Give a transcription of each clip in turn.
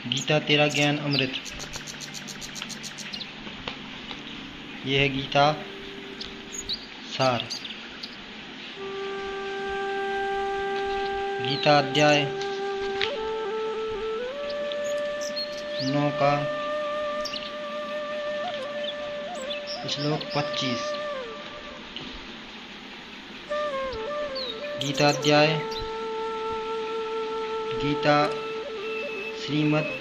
गीता तेरा ज्ञान अमृत। यह है गीता सार। गीता अध्याय 9 का श्लोक 25। गीता अध्याय गीता श्रीमद्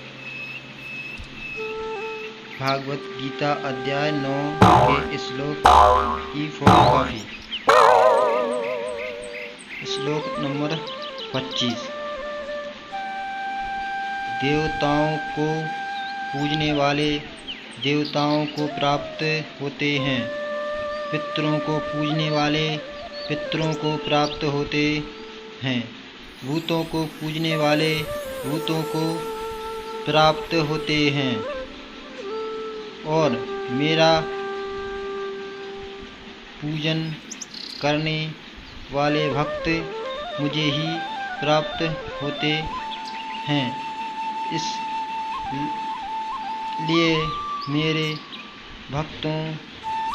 भागवत गीता अध्याय 9 के श्लोक की फोटोकॉपी। श्लोक नंबर 25। देवताओं को पूजने वाले देवताओं को प्राप्त होते हैं, पितरों को पूजने वाले पितरों को प्राप्त होते हैं, भूतों को पूजने वाले भूतों को प्राप्त होते हैं, और मेरा पूजन करने वाले भक्त मुझे ही प्राप्त होते हैं। इसलिए मेरे भक्तों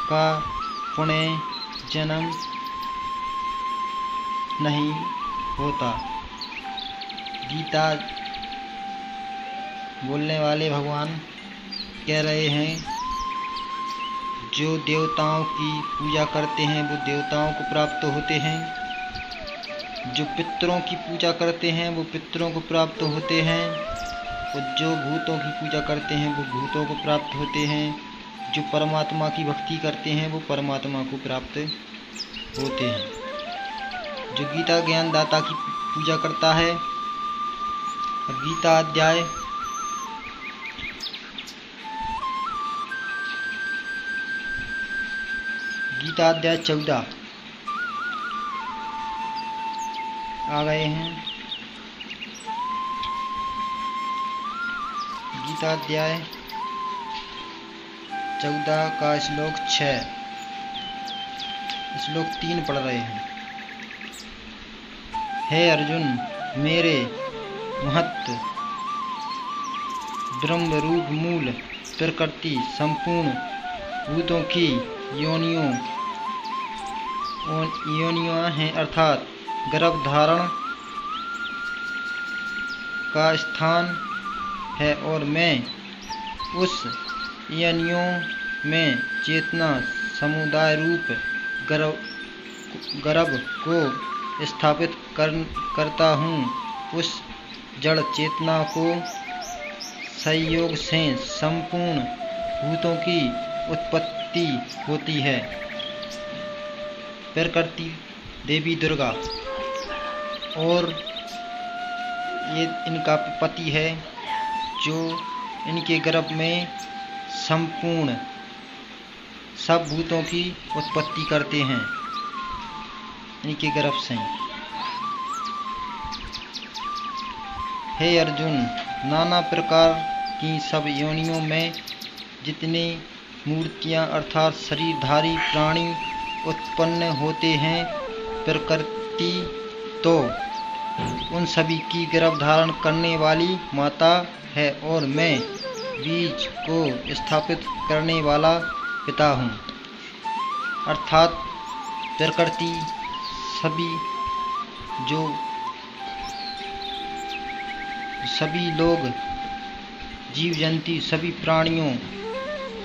का पुनः जन्म नहीं होता। गीता बोलने वाले भगवान कह रहे हैं, जो देवताओं की पूजा करते हैं वो देवताओं को प्राप्त होते हैं, जो पितरों की पूजा करते हैं वो पितरों को प्राप्त होते हैं, और जो भूतों की पूजा करते हैं वो भूतों को प्राप्त होते हैं, जो परमात्मा की भक्ति करते हैं वो परमात्मा को प्राप्त होते हैं। जो गीता ज्ञानदाता की पूजा करता है। गीता अध्याय गीता अध्याय 14 आ गए हैं। गीता अध्याय 14 का श्लोक 6। श्लोक 3 पढ़ रहे हैं। हे अर्जुन, मेरे महत्व ब्रह्म रूप मूल प्रकृति संपूर्ण भूतों की योनियों हैं, अर्थात गर्भ धारण का स्थान है, और मैं उस योनियों में चेतना समुदाय रूप गर्भ को स्थापित करता हूँ। उस जड़ चेतना को संयोग से संपूर्ण भूतों की उत्पत्ति होती है। प्रकृति देवी दुर्गा, और ये इनका पति है जो इनके गर्भ में संपूर्ण सब भूतों की उत्पत्ति करते हैं, इनके गर्भ से। हे अर्जुन, नाना प्रकार की सब योनियों में जितने मूर्तियां अर्थात शरीरधारी प्राणी उत्पन्न होते हैं, प्रकृति तो उन सभी की गर्भ धारण करने वाली माता है, और मैं बीज को स्थापित करने वाला पिता हूँ। अर्थात प्रकृति सभी लोग जीव जंतु सभी प्राणियों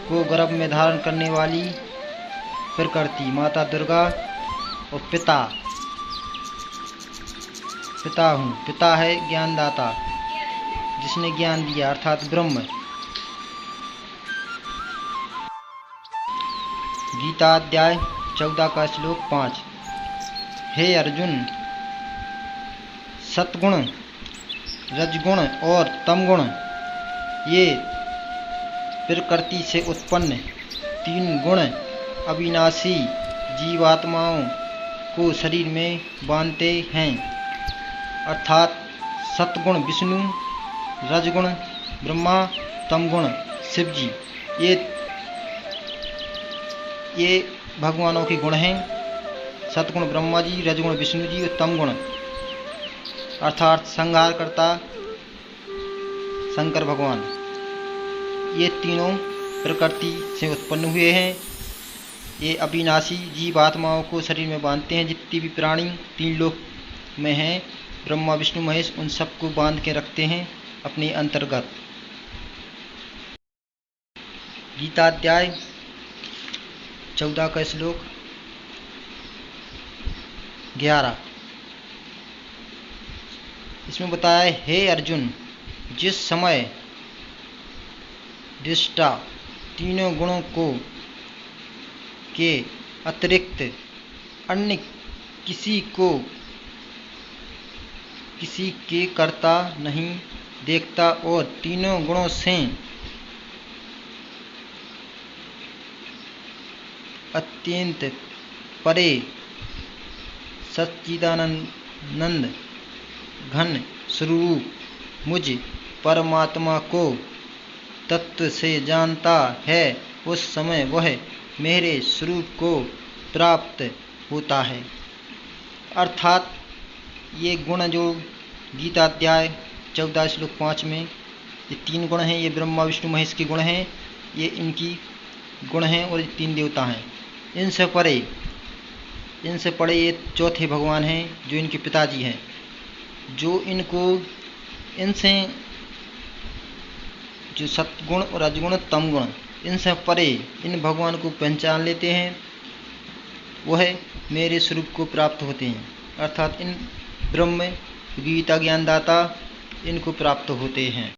को गर्भ में धारण करने वाली प्रकृति माता दुर्गा, और पिता हूँ। पिता है ज्ञानदाता, जिसने ज्ञान दिया अर्थात ब्रह्म। गीता अध्याय 14 का श्लोक 5। हे अर्जुन, सतगुण रजगुण और तमगुण ये प्रकृति से उत्पन्न 3 गुण अविनाशी जीवात्माओं को शरीर में बांधते हैं, अर्थात सतगुण विष्णु, रजगुण ब्रह्मा, तमगुण शिव जी। ये भगवानों के गुण हैं। सतगुण ब्रह्मा जी, रजगुण विष्णु जी और तमगुण अर्थात संहार करता शंकर भगवान। ये तीनों प्रकृति से उत्पन्न हुए हैं। ये अविनाशी जीव आत्माओं को शरीर में बांधते हैं। जितने भी प्राणी तीन लोक में हैं, ब्रह्मा विष्णु महेश, उन सबको बांध के रखते हैं अपने अंतर्गत। गीताध्याय 14 का श्लोक 11। इसमें बताया है, हे अर्जुन, जिस समय दृष्टा तीनों गुणों को के अतिरिक्त अन्य किसी के करता नहीं देखता और तीनों गुणों से अत्यंत परे सच्चिदानंद घन स्वरूप मुझ परमात्मा को तत्व से जानता है, उस समय वह मेरे स्वरूप को प्राप्त होता है। अर्थात ये गुण जो गीताध्याय 14 श्लोक 5 में ये तीन गुण हैं, ये ब्रह्मा विष्णु महेश के गुण हैं, ये इनकी गुण हैं और ये तीन देवता हैं। इनसे परे ये चौथे भगवान हैं जो इनके पिताजी हैं, जो इनसे जो सत्गुण और रजगुण तमगुण इनसे परे इन भगवान को पहचान लेते हैं, वह मेरे स्वरूप को प्राप्त होते हैं। अर्थात इन ब्रह्म गीता ज्ञानदाता इनको प्राप्त होते हैं।